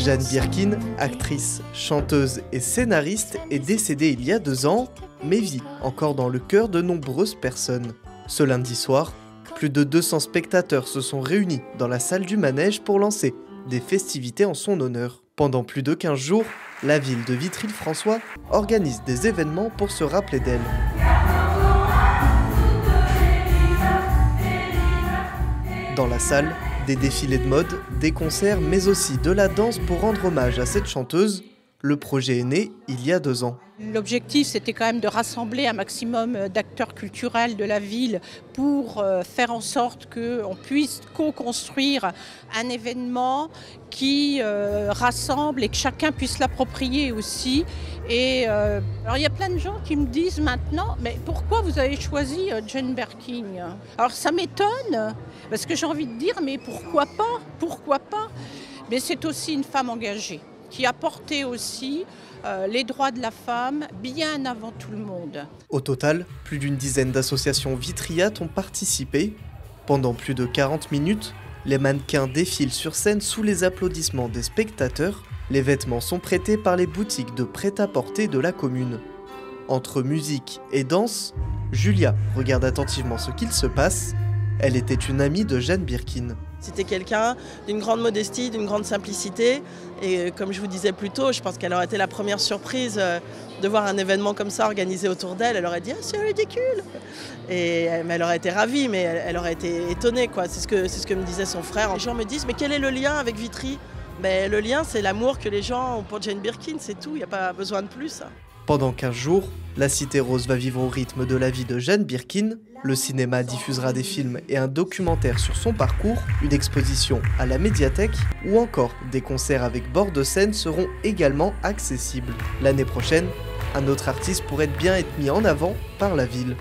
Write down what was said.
Jane Birkin, actrice, chanteuse et scénariste, est décédée il y a 2 ans, mais vit encore dans le cœur de nombreuses personnes. Ce lundi soir, plus de 200 spectateurs se sont réunis dans la salle du Manège pour lancer des festivités en son honneur. Pendant plus de 15 jours, la ville de Vitry-le-François organise des événements pour se rappeler d'elle. Dans la salle, des défilés de mode, des concerts, mais aussi de la danse pour rendre hommage à cette chanteuse. Le projet est né il y a 2 ans. L'objectif, c'était quand même de rassembler un maximum d'acteurs culturels de la ville pour faire en sorte qu'on puisse co-construire un événement qui rassemble et que chacun puisse l'approprier aussi. Et alors il y a plein de gens qui me disent maintenant, mais pourquoi vous avez choisi Jane Birkin? Alors ça m'étonne, parce que j'ai envie de dire, mais pourquoi pas? Pourquoi pas? Mais c'est aussi une femme engagée, qui a porté aussi les droits de la femme bien avant tout le monde. Au total, plus d'une dizaine d'associations vitriates ont participé. Pendant plus de 40 minutes, les mannequins défilent sur scène sous les applaudissements des spectateurs. Les vêtements sont prêtés par les boutiques de prêt-à-porter de la commune. Entre musique et danse, Julia regarde attentivement ce qu'il se passe. Elle était une amie de Jane Birkin. C'était quelqu'un d'une grande modestie, d'une grande simplicité. Et comme je vous disais plus tôt, je pense qu'elle aurait été la première surprise de voir un événement comme ça organisé autour d'elle. Elle aurait dit « Ah, c'est ridicule !» Et elle aurait été ravie, mais elle aurait été étonnée, quoi. C'est ce que me disait son frère. Les gens me disent « Mais quel est le lien avec Vitry ?» Ben, le lien, c'est l'amour que les gens ont pour Jane Birkin, c'est tout. Il n'y a pas besoin de plus. Pendant 15 jours, la Cité Rose va vivre au rythme de la vie de Jane Birkin. Le cinéma diffusera des films et un documentaire sur son parcours, une exposition à la médiathèque ou encore des concerts avec bord de scène seront également accessibles. L'année prochaine, un autre artiste pourrait bien être mis en avant par la ville.